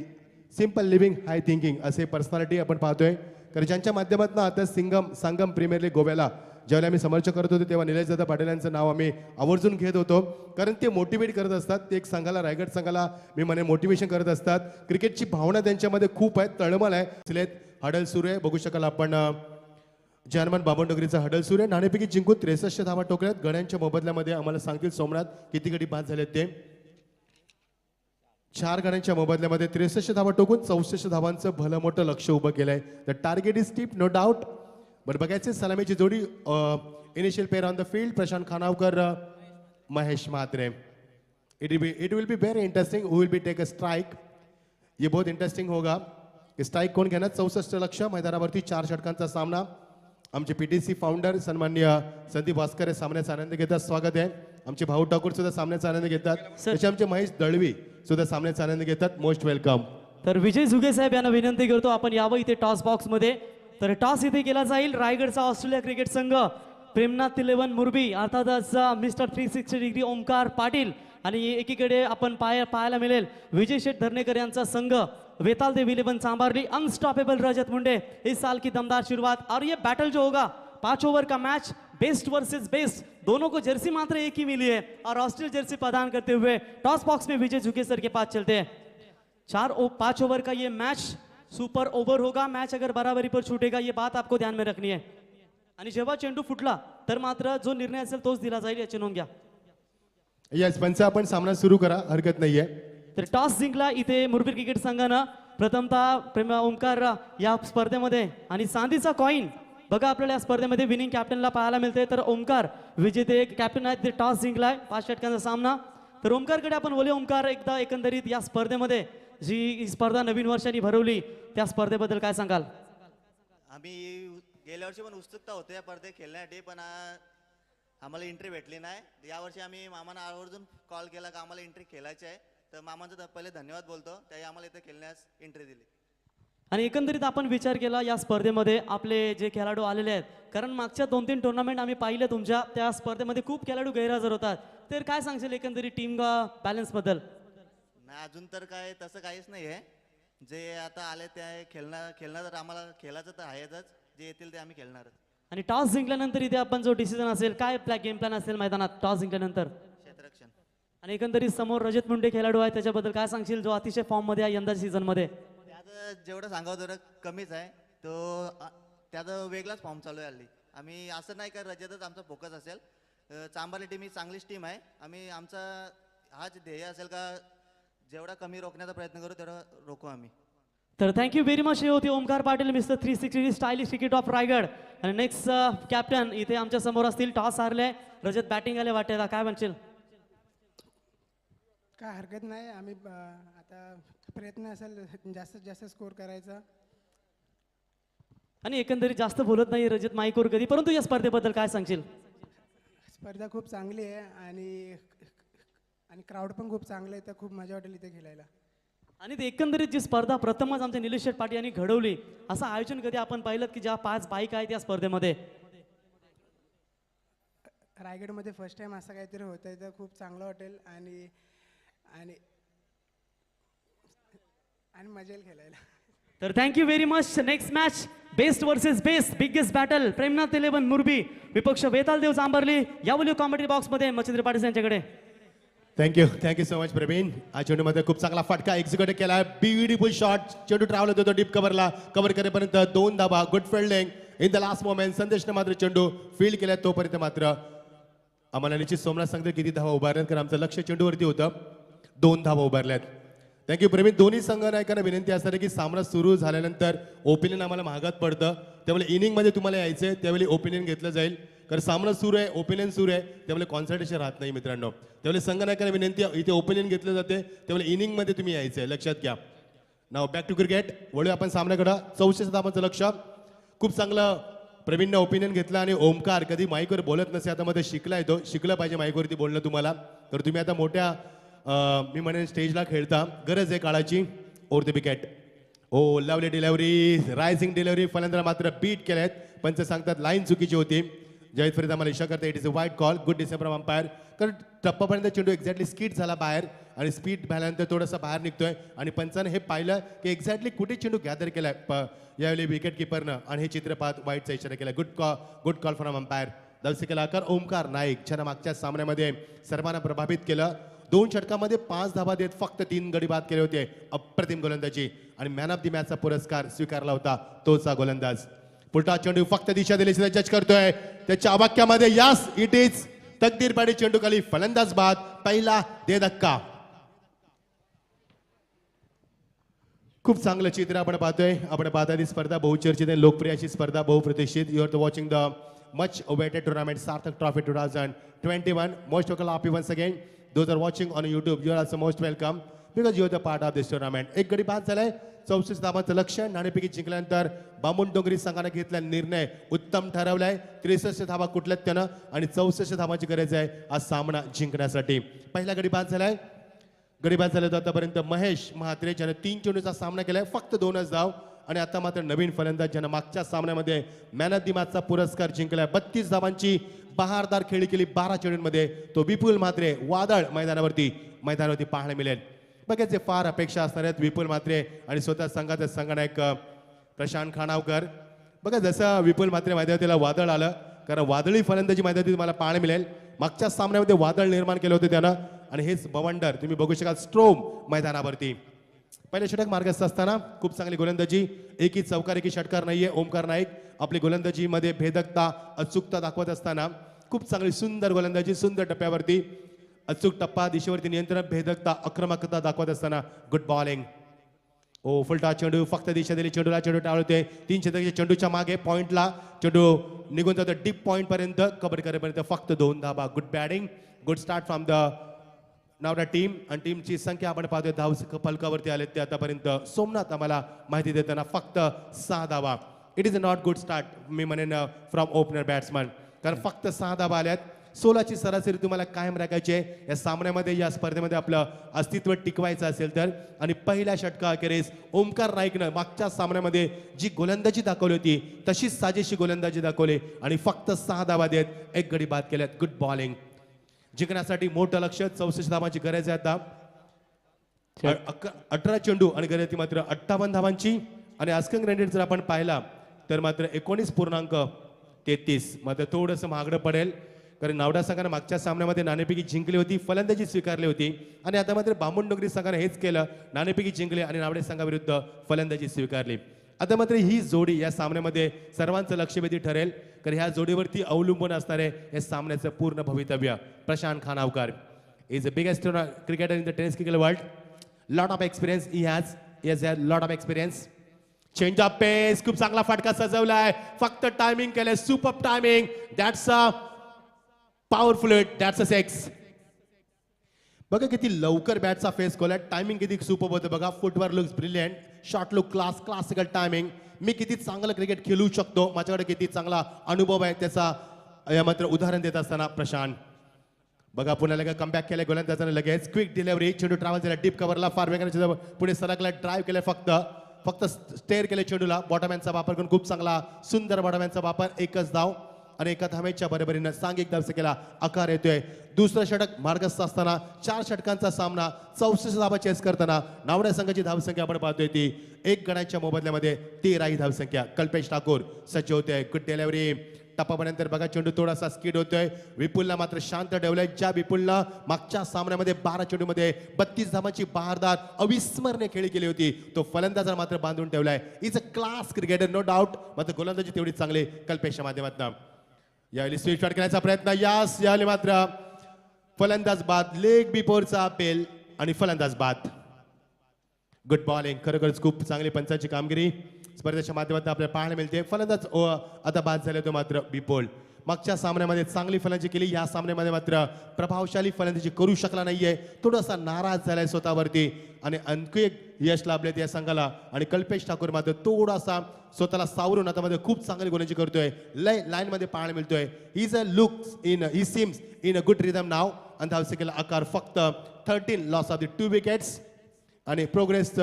सिंपल लिव्हिंग हाय थिंकिंग असे पर्सनॅलिटी आपण पाहतोय, कारण ज्यांच्या माध्यमातून आता संगम प्रीमियर लीग गोव्याला ज्यावेळेला आम्ही समर्थ करत होतो तेव्हा निलेश दादा पाटील यांचं नाव आम्ही आवर्जून घेत होतो, कारण ते मोटिवेट करत असतात। ते एक संघाला रायगड संघाला मी म्हणे मोटिवेशन करत असतात। क्रिकेटची भावना त्यांच्यामध्ये खूप आहे, तळमळ आहे। हडल सुरू आहे, बघू शकाल आपण जर्मन बामणडोंगरीचा हडल सुरू आहे। नाणेफेकी जिंकून 63 धावा टोकल्यात। गड्यांच्या मोबदल्यामध्ये आम्हाला सांगतील सोमनाथ किती गडी बाद झालेत ते। 4 गड्यांच्या मोबदल्यामध्ये 63 धावा टोकून 64 धावांचं भलं मोठं लक्ष उभं केलंय। The target is steep no doubt, but बघायचे सलामीची जोडी initial pair on the field Prashant Khanavkar Mahesh Mhatre. It will be very interesting who will be take a strike, ये बहुत इंटरेस्टिंग होगा। स्ट्राइक कोण घेणार? 64 लक्ष मैदानावरती 4 षटकांचा सामना। आमचे पीटीसी फाउंडर सन्माननीय संदीप भास्कर हे सामन्याचा आनंद घेतात, स्वागत आहे। आमचे भाऊ ठाकूर सुद्धा सामन्याचा आनंद घेतात, तसे आमचे महेश दळवी सुद्धा सामन्याचा आनंद घेतात, मोस्ट वेलकम। तर विजय झुगे साहेब यांना विनंती करतो आपण यावं इथे टॉस बॉक्स मध्ये। तर टॉस इथे केला जाईल। रायगडचा ऑस्ट्रेलिया क्रिकेट संघ प्रेमनाथ 11 मुरबी अर्थातच मिस्टर 360 डिग्री ओमकार पाटील आणि एकीकडे आपण पाहायला मिळेल विजय शेठ धर्णेकर यांचा संघ वेताल देव 11 सांबारली अनस्टॉपेबल रजत मुंडे इस साल की दमदार शुरुआत। और ये बैटल जो होगा 5 ओवर का मैच, बेस्ट वर्सेस बेस्ट, दोनों को जर्सी मात्र एक ही मिली है और ऑस्ट्रेलिया जर्सी प्रदान करते हुए टॉस बॉक्स में विजय झुके सर के पास चलते हैं। 5 ओवर का ये मैच सुपर ओव्हर होगा। मॅच अगर बराबरी पर छूटेगा ये बात आपको ध्यान में रखनी है। आणि जेव्हा चेंडू फुटला तर मात्र जो निर्णय असेल तोच दिला जाईल, याची नोंद घ्या। येस पंच, आपण सामना सुरू करा, हरकत नाहीये. तर टॉस जिंकला इथे मुरबीर क्रिकेट संघानं प्रथमतः ओमकार या स्पर्धेमध्ये आणि चांदीचा कॉइन बघा आपल्याला या स्पर्धेमध्ये विनिंग कॅप्टनला पाहायला मिळते। तर ओमकार विजेते कॅप्टन आहेत, ते टॉस जिंकलाय 5 षटकांचा सामना। तर ओमकारकडे आपण बोलूया। ओमकार, एकदा एकंदरीत या स्पर्धेमध्ये जी ही स्पर्धा नवीन वर्षाने भरवली त्या स्पर्धेबद्दल काय सांगाल? आम्ही गेल्या वर्षी पण उत्सुकता होते या स्पर्धेत खेळण्यासाठी, पण आम्हाला एंट्री भेटली नाही। यावर्षी आम्ही मामांना आवर्जून कॉल केला का आम्हाला एंट्री खेळायची आहे, तर मामांचा पहिले धन्यवाद बोलतो, त्याही आम्हाला इथे खेळण्यास एंट्री दिली। आणि एकंदरीत आपण विचार केला या स्पर्धेमध्ये आपले जे खेळाडू आलेले आहेत, कारण मागच्या 2-3 टुर्नामेंट आम्ही पाहिले तुमच्या, त्या स्पर्धेमध्ये खूप खेळाडू गैरहजर होतात, तर काय सांगशील एकंदरीत टीम बॅलन्स बद्दल? नाही, अजून तर काय तसं काहीच नाही आहे। जे आता आले ते खेळणं तर आम्हाला खेळायचं तर आहेच, जे येतील ते आम्ही खेळणारच। आणि टॉस जिंकल्यानंतर इथे आपण जो डिसिजन असेल, काय गेम प्लॅन असेल मैदानात टॉस जिंकल्यानंतर? क्षेत्ररक्षण। आणि एकंदरीत समोर रजत मुंडे खेळाडू आहे, त्याच्याबद्दल काय सांगशील, जो अतिशय फॉर्म मध्ये आहे यंदा सीझन मध्ये? त्याचं जेवढं सांगावं तेवढं कमीच आहे, तो त्याचा वेगळाच फॉर्म चालू आहे हल्ली। आम्ही असं नाही का रजतच आमचा फोकस असेल, चांबारली टीम ही चांगलीच टीम आहे। आम्ही आमचा हाच ध्येय असेल का जेवढा कमी रोखण्याचा प्रयत्न करू तेवढा रोखू आम्ही। तर थँक्यू व्हेरी मच। हे होते Omkar Patil, mister 360 stylish cricket of Raigad. आणि नेक्स्ट कॅप्टन इथे आमच्या समोर असतील। टॉस हारले, रजत बॅटिंग आले वाटेला, काय म्हणशील? काय हरकत नाही, आम्ही आता प्रयत्न असेल जास्तीत जास्त स्कोर करायचा। आणि एकंदरीत जास्त बोलत नाही रजत माईकवर कधी, परंतु या स्पर्धेबद्दल काय सांगशील? स्पर्धा खूप चांगली आहे आणि क्राऊड पण खूप चांगलं आहे, तर खूप मजा वाटेल इथे खेळायला। आणि ते एकंदरीत जी स्पर्धा प्रथमच आमच्या निलेश शेठ पाटील यांनी घडवली, असं आयोजन कधी आपण पाहिलं की ज्या 5 बाईक आहेत या स्पर्धेमध्ये? रायगडमध्ये फर्स्ट टाइम असं काहीतरी होतंय, तर खूप चांगलं वाटेल आणि आणि आणि मजा येईल खेळायला। तर thank you very much. Next match best versus best, biggest battle, Premnath 11 मुरबी विपक्ष वेताल देव चांबरली। यावली कॉमेंट्री बॉक्स मध्ये मच्छिंद्र पाटील यांच्याकडे। Thank you so much Pravin. हा चेंडूमध्ये खूप चांगला फटका एक्झिक्यूट केला, ब्युटिफुल शॉट, चेंडू ट्रॅव्हल होतो डीप कव्हरला, कव्हर करेपर्यंत 2 धाबा, good fielding in the last moment. संदेशने मात्र चेंडू फील्ड केला, तोपर्यंत मात्र आम्हाला निश्चित सोमनाथ सांगतो किती धावा उभारल्यात, कारण आमचं लक्ष चेंडूवरती होतं. 2 धावा उभारल्यात. थँक्यू प्रवीण. दोन्ही संघ नायकांना विनंती असणार की सामना सुरू झाल्यानंतर ओपिनियन आम्हाला महागात पडतं, त्यामुळे इनिंगमध्ये तुम्हाला यायचंय, त्यावेळी ओपिनियन घेतलं जाईल, कारण सामना सुरू आहे, ओपिनियन सुरू आहे, त्यामुळे कॉन्सन्ट्रेशन राहत नाही मित्रांनो. त्यामुळे संघ नायकांना विनंती, इथे ओपिनियन घेतलं जाते, त्यामुळे इनिंगमध्ये तुम्ही यायचंय, लक्षात घ्या. नाव बॅक टू क्रिकेट, वळूया आपण सामन्याकडं. 64 धावांचं लक्ष. खूप चांगलं प्रवीणनं ओपिनियन घेतलं आणि ओमकार कधी माईकवर बोलत नसे, आता मध्ये शिकलाय, तो शिकलं पाहिजे माईकवरती बोलणं तुम्हाला. तर तुम्ही आता मोठ्या मी म्हणेन स्टेजला खेळता, गरज आहे काळाची. Over the wicket. Oh lovely delivery, rising delivery, फलंदाज मात्र बीट केल्यात. पंच सांगतात लाईन चुकीची होती. जयत फरीद आम्हाला इशारा करते, it is a white call, good decision from umpire. कारण टप्पापर्यंत चेंडू एक्झॅक्टली स्किट झाला बाहेर आणि स्पीड झाल्यानंतर थोडासा बाहेर निघतोय आणि पंचाने हे पाहिलं की एक्झॅक्टली कुठे चेंडू गॅदर केलाय यावेळी विकेट किपरनं, आणि हे चित्र पाहत वाईटचा इशारा केला. Good call from umpire. दर्शकाला आकार ओमकार नाईक ज्यानं मागच्या सामन्यामध्ये सर्वांना प्रभावित केलं. 2 षटकामध्ये 5 धावा देत फक्त 3 गडी बाद केले होते. अप्रतिम गोलंदाजी आणि मॅन ऑफ द मॅचचा पुरस्कार स्वीकारला होता तोचा गोलंदाज. पुलटा चेंडू फक्त दिशा दिली जज करतोय, त्याच्या वाक्यामध्ये यास इट इज तकदीर पाडी, चेंडू खाली, फलंदाज बाद, पहिला दे धक्का. खूप चांगलं चित्र आपण पाहतोय. आपण पाहता ती स्पर्धा बहुचर्चित आणि लोकप्रिय अशी स्पर्धा, बहुप्रतिष्ठित. You are watching the much awaited tournament Sarthak trophy 2021. Most welcome आप once again. Those are watching on YouTube, you are also most welcome because you are the part of this tournament. एक गडी बाद झालाय. 64 धावांचं लक्ष्य. नाणेफेकी जिंकल्यानंतर बामून डोंगरी संघाने घेतला निर्णय उत्तम ठरवलाय. 63 धावा कुठल्यात त्यानं आणि 64 धावांची गरज आहे आज सामना जिंकण्यासाठी. पहिला गडी बाद झालाय. गडी बाद झाले आतापर्यंत महेश म्हात्रे ज्याने 3 चेंडूचा सामना केलाय, फक्त 2च धाव. आणि आता मात्र नवीन फलंदाज ज्यानं मागच्या सामन्यामध्ये मॅन ऑफ द मॅचचा पुरस्कार जिंकलाय. 32 धावांची बहारदार खेळी केली 12 चेंडूंमध्ये. तो विपुल म्हात्रे वादळ मैदानावरती पाहायला मिळेल. बघायचे फार अपेक्षा असणार आहेत विपुल म्हात्रे आणि स्वतः संघाचे संघनायक प्रशांत खानावकर. बघा जसं विपुल म्हात्रे मैदानाला वादळ आलं, कारण वादळी फलंदाजी मैदानात तुम्हाला पाहायला मिळेल. मागच्या सामन्यामध्ये वादळ निर्माण केलं होतं त्यानं आणि हेच बवंडर तुम्ही बघू शकाल स्ट्रोम मैदानावरती. पहिले षटक मार्गस्थ असताना खूप चांगली गोलंदाजी, एकही चौकार एकही षटकार नाहीये. ओमकार नाईक आपली गोलंदाजीमध्ये भेदकता अचूकता दाखवत असताना खूप चांगली सुंदर गोलंदाजी, सुंदर टप्प्यावरती अचूक टप्पा, दिशेवरती नियंत्रण, भेदकता, आक्रमकता दाखवत असताना गुड बॉलिंग. ओ फुलटा चेंडू फक्त दिशा दिली चेंडूला, चेंडू टाळते 3 षटकाच्या चेंडूच्या मागे पॉइंटला चेंडू निघून जातो डीप पॉइंट पर्यंत, कव्हर करेपर्यंत फक्त 2 धाबा. Good batting, good start from the Navda team. आणि टीमची संख्या आपण पाहतोय धाव फलकावरती आले ते आतापर्यंत सोमनाथ आम्हाला माहिती देताना फक्त 6 धावा. It is a not good start मी म्हणेन फ्रॉम ओपनर बॅट्समन, कारण फक्त 6 धावा आल्यात. 16ची सरासरी तुम्हाला कायम राखायची आहे या सामन्यामध्ये, या स्पर्धेमध्ये आपलं अस्तित्व टिकवायचं असेल तर. आणि पहिल्या षटकाखेरीस ओमकार नाईकनं मागच्या सामन्यामध्ये जी गोलंदाजी दाखवली होती तशीच साजेशी गोलंदाजी दाखवली आणि फक्त 6 धावा देत 1 गडी बाद केल्यात. Good bowling. जिंकण्यासाठी मोठं लक्ष, 64 धावांची गरज आहे आता. 18 चेंडू आणि गरज मात्र 58 धावांची. आणि आस्किंग रेट जर आपण पाहिला तर मात्र 19.33 मात्र थोडंसं महागडं पडेल, कारण नावडा संघाने मागच्या सामन्यामध्ये नाणेफेकी जिंकली होती, फलंदाजी स्वीकारली होती. आणि आता मात्र बामणडोंगरी संघाने हेच केलं, नाणेफेकी जिंकले आणि नावडे संघाविरुद्ध फलंदाजी स्वीकारली. आता मात्र ही जोडी या सामन्यामध्ये सर्वांचं लक्षवेधी ठरेल, कारण ह्या जोडीवरती अवलंबून असणारे हे सामन्याचं पूर्ण भवितव्य. Prashant Khanavkar is the biggest cricketer in the tennis cricket world. Lot of experience he has lot of experience. Change of pace, खूप चांगला फटका सजवलाय, फक्त टायमिंग केलंय, super timing. That's a powerful hit, that's a 6. बघा किती लवकर बॅटचा फेस खोलाय, टायमिंग किती सुपर होतं बघा. Footwork looks brilliant, shot look class, classical timing. मी किती चांगलं क्रिकेट खेळू शकतो, माझ्याकडे किती चांगला अनुभव आहे त्याचा या मात्र उदाहरण देत असताना प्रशांत. बघा पुन्हा लगेच कमबॅक केलं गोलंदाजाने, लगेच क्विक डिलिव्हरी, चेंडू ट्रॅव्हल झाला डीप कव्हरला, फार वेगाने पुढे सरकला, ड्राईव्ह केलं, फक्त स्टेअर केले चेंडूला. बॉटमॅनचा वापर करून खूप चांगला सुंदर बॉटमॅनचा वापर. 1च धाव आणि 1 धावेच्या बरोबरीनं सांघिक धावसंख्येला आकार येतोय. दुसरं षटक मार्गस्थ असताना 4 षटकांचा सामना 64 धावा चेस करताना नावड्या संघाची धावसंख्या आपण पाहतोय ती 1 गड्यांच्या मोबदल्यामध्ये 13 ही धावसंख्या. कल्पेश ठाकूर सज्ज होते, गुड डिलिव्हरी. टप्पापर्यंत बघा चेंडू थोडासा स्किड होतोय. विपुलला मात्र शांत ठेवलंय, ज्या विपुलला मागच्या सामन्यामध्ये 12 चेंडूमध्ये 32 धावांची बहारदार अविस्मरणीय खेळी केली होती, तो फलंदाजाला मात्र बांधून ठेवलाय. Is a class cricketer no doubt. मात्र गोलंदाजी तेवढी चांगली कल्पेशच्या माध्यमातून. यावेळी स्वीट शॉट करण्याचा प्रयत्न, यावेळी मात्र फलंदाज बाद. लेग बिफोरचा अपेल आणि फलंदाज बाद. Good bowling. खरोखरच खूप चांगली पंचांची कामगिरी स्पर्धेच्या माध्यमातून आपल्याला पाहायला मिळते. फलंदाज आता बाद झाले तो मात्र बिपोल. मागच्या सामन्यामध्ये चांगली फलंदाजी केली, या सामन्यामध्ये मात्र प्रभावशाली फलंदाजी करू शकला नाहीये, थोडासा नाराज झालाय स्वतःवरती आणि आणखी एक यश लाभले या संघाला. आणि कल्पेश ठाकूर मात्र थोडासा स्वतःला सावरून आता मध्ये खूप चांगली गोलंदाजी करतोय, लाईन मध्ये पाहायला मिळतोय. He seems in a good rhythm now. आणि धावसंख्येला आकार फक्त 13, लॉस ऑफ द 2 विकेट्स. आणि progress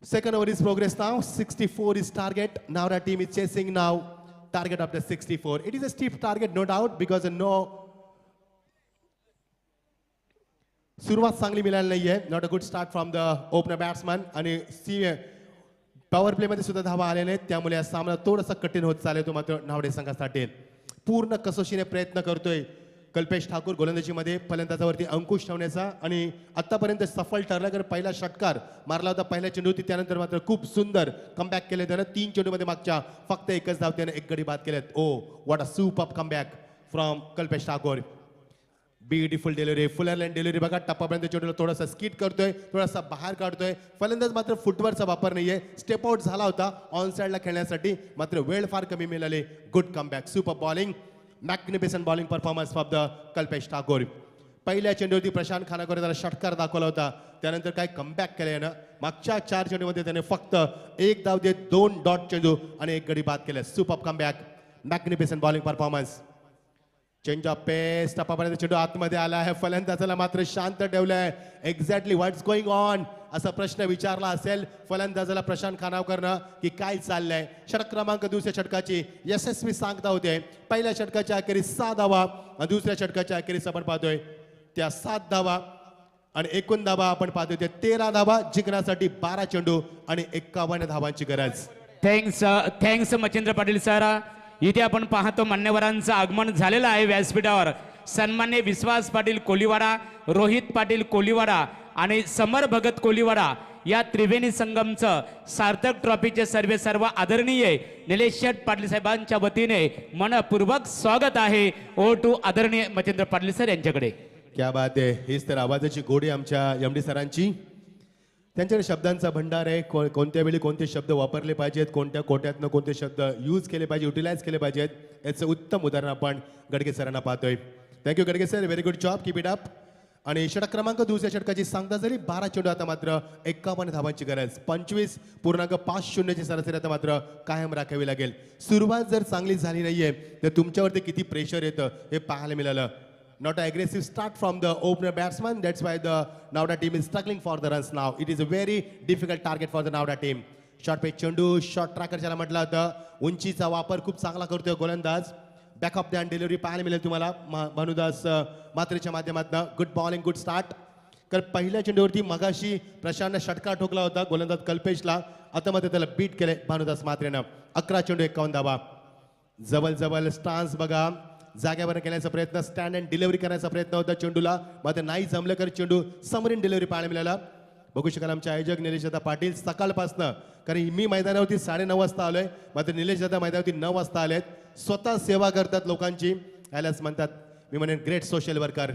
second over is progress now. 64 is target. Now our team is chasing now target of the 64. It is a steep target, no doubt, because सुरुवात चांगली मिळाली नाहीये. Not a good start from the opener batsman. आणि power play मध्ये सुद्धा धावा आले नाहीत, त्यामुळे हा सामना थोडासा कठीण होत चालेल तो मात्र नावडे संघासाठी. पूर्ण कसोशीने प्रयत्न करतोय कल्पेश ठाकूर गोलंदाजीमध्ये फलंदाजावरती अंकुश ठेवण्याचा. आणि आतापर्यंत सफल ठरला, कारण पहिला षटकार मारला होता पहिल्या चेंडूवरती, त्यानंतर मात्र खूप सुंदर कमबॅक केले त्यानं. 3 चेंडूमध्ये मागच्या फक्त 1च धाव त्याने 1 गडी बाद केलेत. Oh what a super comeback from Kalpesh Thakur. Beautiful delivery, fuller line delivery बघा. टप्पापर्यंत चेंडूला थोडासा स्किट करतोय, थोडासा बाहेर काढतोय. फलंदाज मात्र फुटवरचा वापर नाहीये, स्टेप आउट झाला होता ऑन साइडला खेळण्यासाठी, मात्र वेळ फार कमी मिळाली. Good comeback, super bowling, magnificent bowling performance of the Kalpesh Thakur. पहिल्या चेंडूवरती प्रशांत खानावकर त्याला षटकार दाखवला होता, त्यानंतर काय कमबॅक केलंय ना. मागच्या 4 चेंडूमध्ये त्याने फक्त 1 धाव देत 2 डॉट चेंडू आणि 1 गडी बाद केले. Super comeback, magnificent bowling performance. Change of pace, टप्पापर्यंत चेंडू आतमध्ये आला आहे, फलंदाजाला मात्र शांत ठेवलंय. एक्झॅक्टली व्हॉट्स गोइंग ऑन असा प्रश्न विचारला असेल फलंदाजाला प्रशांत खानावकरनं की काय चाललंय. षटक क्रमांक दुसऱ्या षटकाची यशस्वी सांगता होते. पहिल्या षटकाच्या अखेरीस 6 धावा, दुसऱ्या षटकाच्या अखेरीस आपण पाहतोय त्या 7 धावा. आणि एकूण धाबा आपण पाहतोय ते 13 धाबा, जिंकण्यासाठी 12 चेंडू आणि 51 धावांची गरज. Thanks Machhindra Patil sir. इथे आपण पाहतो मान्यवरांचं आगमन झालेलं आहे व्यासपीठावर. सन्मान्य विश्वास पाटील कोलीवाडा, रोहित पाटील कोलीवाडा आणि समर भगत कोलीवाडा या त्रिवेणी संगमचं सार्थक ट्रॉफीचे सर्व आदरणीय निलेश शेठ पाटील साहेबांच्या वतीने मनपूर्वक स्वागत आहे. ओ टू आदरणीय मच्छिंद्र पाटील सर यांच्याकडे. क्या बात आहे. हीच तर आवाजाची गोडी आमच्या एमडी सरांची. त्यांच्याकडे शब्दांचा भंडार आहे. कोणत्या वेळी कोणते शब्द वापरले पाहिजेत, कोणत्या कोट्यातनं कोणते शब्द यूज केले पाहिजे, युटिलाइज केले पाहिजेत, याचं उत्तम उदाहरण आपण गडके सरांना पाहतोय. Thank you Gadke sir, very good job, keep it up. आणि षटक क्रमांक दुसऱ्या षटकाची सांगता झाली. 12 चेंडू आता मात्र 51 धावांची गरज. 25.50 ची सरासरी आता मात्र कायम राखावी लागेल. सुरुवात जर चांगली झाली नाहीये तर तुमच्यावरती किती प्रेशर येतं हे पाहायला मिळालं. Not an aggressive start from the opener batsman. That's why the Navda team is struggling for the runs now. It is a very difficult target for the Navda team. Short pitch चेंडू, short tracker ज्याला म्हटलं होतं. उंचीचा वापर खूप चांगला करतोय गोलंदाज. Back of the hand delivery पाहायला मिळेल तुम्हाला भानुदास मात्रेच्या माध्यमातून. Good bowling, good start. कारण पहिल्या चेंडूवरती मगाशी प्रशांतने षटकार ठोकला होता गोलंदाज कल्पेशला. आता मात्र त्याला बीट केले भानुदास मात्रेनं. 11 चेंडू 51 धावा. जवळ स्टान्स बघा, जाग्यावर केल्याचा प्रयत्न, स्टँड अँड डिलिव्हरी करण्याचा प्रयत्न होता चेंडूला, मात्र नाही जमलं. कर चेंडू समरीन डिलिव्हरी पाहायला मिळाला. बघू शकाल आमचे आयोजक निलेश दादा पाटील सकाळपासनं, कारण मी मैदानावरती 9:30 वाजता आलोय, मात्र निलेश दादा मैदानावरती 9 वाजता आलेत. स्वतः सेवा करतात लोकांची, यालाच म्हणतात मी म्हणेन great social worker.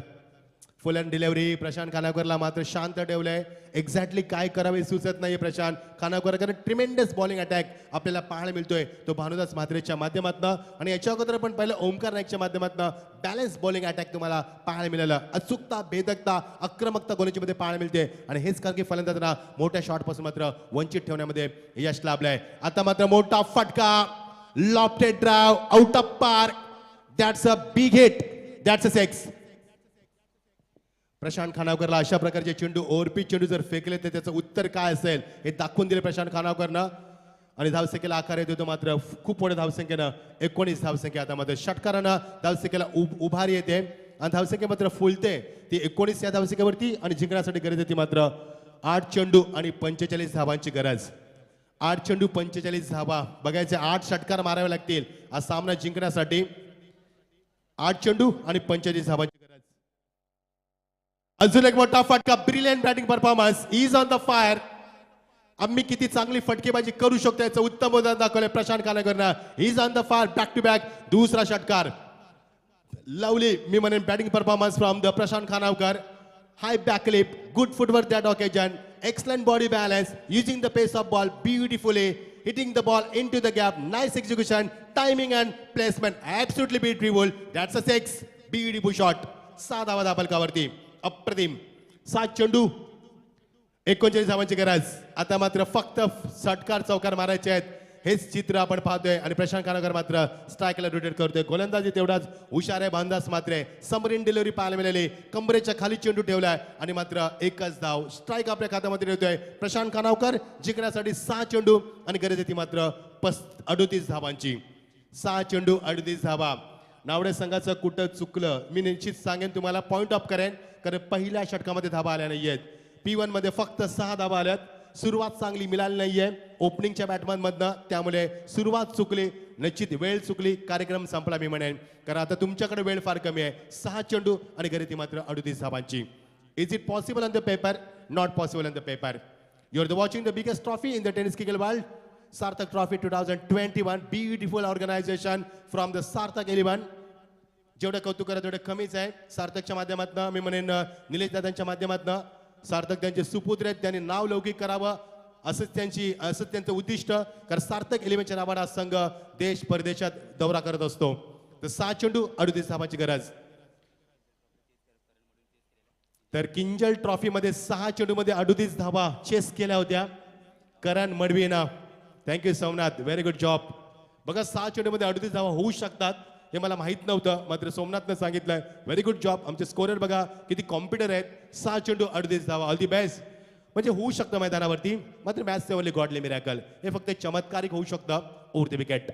Full and delivery Prashant खानावकरला मात्र शांत ठेवलंय. एक्झॅक्टली काय करावे सुचत नाही प्रशांत खानावकर, कारण ट्रिमेंडस बॉलिंग अटॅक आपल्याला पाहायला मिळतोय तो भानुदास म्हात्रेच्या माध्यमातून. आणि याच्या अगोदर पण पहिलं ओमकार नाईकच्या माध्यमातून बॅलन्स बॉलिंग अटॅक तुम्हाला पाहायला मिळालं. अचूकता, भेदकता, आक्रमकता गोलंदाजीमध्ये पाहायला मिळते. आणि हेच कारण की फलंदाजांना मोठ्या शॉटपासून मात्र वंचित ठेवण्यामध्ये यश लाभलंय. आता मात्र मोठा फटका, lofted drive, out of park. That's a big hit, that's a 6. प्रशांत खानावकरला अशा प्रकारचे चेंडू, ओव्हरपिच चेंडू जर फेकले तर त्याचं उत्तर काय असेल हे दाखवून दिले प्रशांत खानावकरनं. आणि धावसंख्येला आकार येतो मात्र खूप मोठ्या धावसंख्येनं 19 धावसंख्या. आता मात्र षटकारानं धावसंख्येला उभारी येते आणि धावसंख्या मात्र फुलते ती 19 या धावसंख्येवरती. आणि जिंकण्यासाठी गरज येते मात्र 8 चेंडू आणि 45 धावांची गरज. 8 चेंडू 45 धावा बघायचे, 8 षटकार मारावे लागतील हा सामना जिंकण्यासाठी. 8 चेंडू आणि 45 धावांची गरज. अजून एक मोठा फटका, brilliant batting performance, is on the fire. आम्ही किती चांगली फटकेबाजी करू शकतो याचं उत्तम उदाहरण दाखवलंय प्रशांत खानावकरनं. Is on the fire, back to back दुसरा षटकार. लवली मी म्हणेन batting performance from the Prashant Khanavkar. High backlift, good footwork that occasion, excellent body balance, using the pace of ball beautifully, hitting the ball into the gap, nice execution, timing and placement, absolutely beautiful. That's a 6. Beautiful shot. 6 धावा धापलकावरती, अप्रतिम. 7 चेंडू 39 धावांची गरज. आता मात्र फक्त षटकार चौकार मारायचे आहेत, हेच चित्र आपण पाहतोय. आणि प्रशांत खानावकर मात्र स्ट्राईकला रोटेट करतोय. गोलंदाजी तेवढाच हुशार आहे भानुदास मात्रे. समरीन डिलिव्हरी पाहायला मिळाली, कंबरेच्या खाली चेंडू ठेवलाय आणि मात्र एकच धाव. स्ट्राईक आपल्या खात्यामध्ये येतोय प्रशांत खानावकर. जिंकण्यासाठी 6 चेंडू आणि गरज येते मात्र 38 धावांची. 6 चेंडू 38 धावा. नावडे संघाचं कुठं चुकलं मी निश्चित सांगेन तुम्हाला, पॉइंट ऑफ करेन, कारण पहिल्या षटकामध्ये धावा आल्या नाहीयेत. P1 मध्ये फक्त 6 धावा आल्यात. सुरुवात चांगली मिळाली नाहीये ओपनिंगच्या बॅटमॅन मधनं, त्यामुळे सुरुवात चुकली, निश्चित वेळ चुकली, कार्यक्रम संपला मी म्हणेन. कारण आता तुमच्याकडे वेळ फार कमी आहे. 6 चेंडू आणि गरज मात्र 38 धावांची. Is it possible on the paper? Not possible on the paper. You are watching the biggest trophy in the tennis cricket world, Sarthak trophy 2021. Beautiful organisation from the Sarthak 11. जेवढं कौतुक करा तेवढं कमीच आहे. सार्थकच्या माध्यमातून मी म्हणेन, निलेश दादांच्या माध्यमातून सार्थक त्यांचे सुपुत्र आहेत, त्यांनी नाव लौकिक करावं असंच त्यांचं उद्दिष्ट. कारण सार्थक 11च्या नावानं हा संघ देश परदेशात दौरा करत असतो. तर 6 चेंडू 38 धावांची गरज. तर किंजल ट्रॉफी मध्ये 6 चेंडू मध्ये 38 धावा चेस केल्या होत्या करण मडवीना. Thank you Somnath, very good job. बघा 6 चेंडू मध्ये 38 धावा होऊ शकतात हे मला माहित नव्हतं, मात्र सोमनाथनं सांगितलंय. Very good job. आमचे स्कोरर बघा किती कॉम्प्युटर आहेत. 6 चेंडू 38 धावा, ऑल दी बेस्ट. म्हणजे होऊ शकतं मैदानावरती, मात्र मॅच सेव्हनली गॉडली मिरॅकल. हे फक्त चमत्कारिक होऊ शकतं. Over the wicket.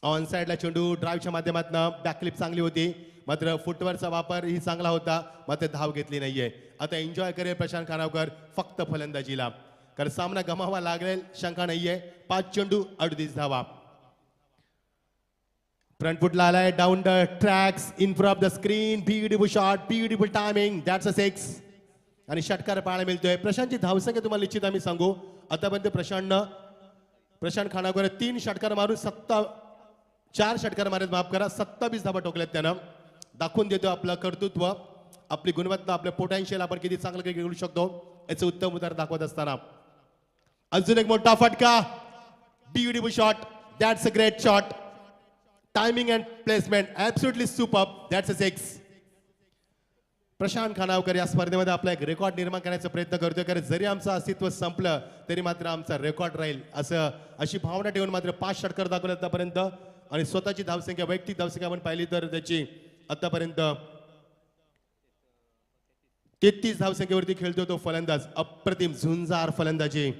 ऑन साइडला चेंडू ड्राईव्हच्या माध्यमातून बॅकलिप चांगली होती, मात्र फुटवर्कचा वापर ही चांगला होता, मात्र धाव घेतली नाहीये. आता एन्जॉय करेल प्रशांत खानावकर फक्त फलंदाजीला, कारण सामना गमावा लागेल शंका नाहीये. 5 चेंडू 38 धावा. फ्रंट फुटला आलाय, down the tracks in front of the screen. Beautiful shot, beautiful timing, that's a 6. आणि षटकार पाहायला मिळतोय. प्रशांतची धावसंख्या तुम्हाला निश्चित आम्ही सांगू. आतापर्यंत प्रशांत खानावकर 3 षटकार मारून 4 षटकार मारत, माफ करा, 27 धावा ठोकल्यात त्यानं. दाखवून देतो आपलं कर्तृत्व, आपली गुणवत्ता, आपलं पोटेन्शियल, आपण किती चांगलं काही खेळू शकतो याचं उत्तम उदाहरण दाखवत असताना अजून एक मोठा फटका. Beautiful shot, that's a great shot. Timing and placement absolutely super, that's a 6. प्रशांत खानावकर या स्पर्धेमध्ये आपला एक रेकॉर्ड निर्माण करण्याचा प्रयत्न करतोय, कारण जरी आमचं अस्तित्व संपलं तरी मात्र आमचा रेकॉर्ड राहील अशी भावना ठेवून मात्र 5 षटकार दाखवले आतापर्यंत. आणि स्वतःची धावसंख्या, वैयक्तिक धावसंख्या आपण पाहिली तर त्याची आतापर्यंत 33 धावसंख्येवरती खेळतो तो फलंदाज. अप्रतिम झुंजार फलंदाजी.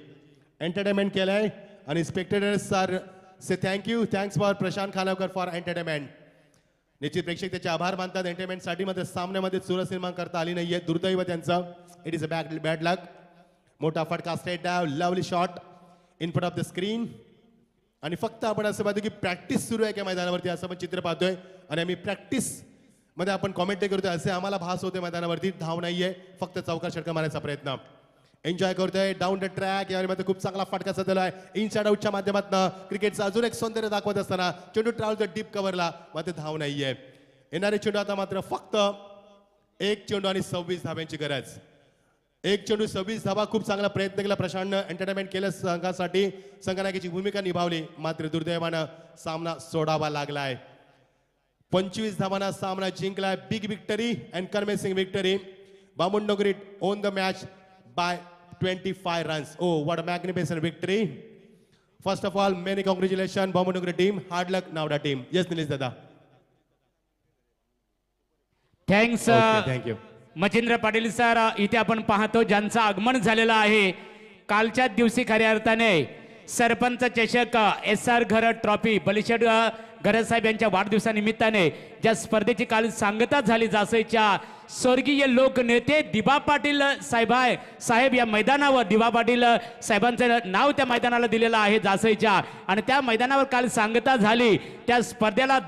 एंटरटेनमेंट केलंय आणि spectators are say thanks for Prashant Khanavkar for entertainment. निश्चित प्रेक्षक त्याचे आभार मानतात एंटरटेनमेंटसाठी. मात्र सामन्यामध्ये चुरस निर्माण करता आली नाहीये, दुर्दैव त्यांचं. It is a bad luck. मोठा फटका, स्ट्रेट डाव, lovely shot in front of the screen. आणि फक्त आपण असं पाहतो की प्रॅक्टिस सुरू आहे का मैदानावरती, असं आपण चित्र पाहतोय. आणि आम्ही प्रॅक्टिस मध्ये आपण कॉमेंट्री करतोय असे आम्हाला भास होते मैदानावरती. धाव नाहीये, फक्त चौकार षटकार मारण्याचा प्रयत्न. एन्जॉय करतोय डाऊन द ट्रॅक. यावेळी मात्र खूप चांगला फटका सजवला आहे इनसाइड आउटच्या माध्यमातून. क्रिकेटचं अजून एक सौंदर्य दाखवत असताना चेंडू ट्रॅव्हल द डीप कव्हरला, मात्र धाव नाहीये. येणारे चेंडू आता मात्र फक्त 1 चेंडू आणि 26 धाब्यांची गरज. 1 चेंडू 26 धावा. खूप चांगला प्रयत्न केला प्रशांतनं, एंटरटेनमेंट केलं संघासाठी, संघनायकाची भूमिका निभावली. मात्र दुर्दैवानं सामना सोडावा लागलाय. 25 धावांना सामना जिंकलाय. Big victory and convincing victory. Bamundogri won the match by 25 runs. Oh, what a magnificent victory. First of all, many congratulations, Bamundogra team. Hard luck, Navda team. Yes, Nilesh Dada. Thanks. Thank you. Machindra Patil sir, इथे आपण पाहतो ज्यांचं आगमन झालेलं आहे. कालच्या दिवशी खऱ्या अर्थाने सरपंच चषक SR घर ट्रॉफी बलिशेड घरसाहेब यांच्या वाढदिवसानिमित्ताने ज्या स्पर्धेची काल सांगता झाली, जासईच्या स्वर्गीय लोकनेते दिबा पाटील साहेब या मैदानावर, दिबा पाटील साहेबांचं नाव त्या मैदानाला दिलेलं आहे जासईच्या. आणि त्या मैदानावर काल सांगता झाली. त्या स्पर्धेला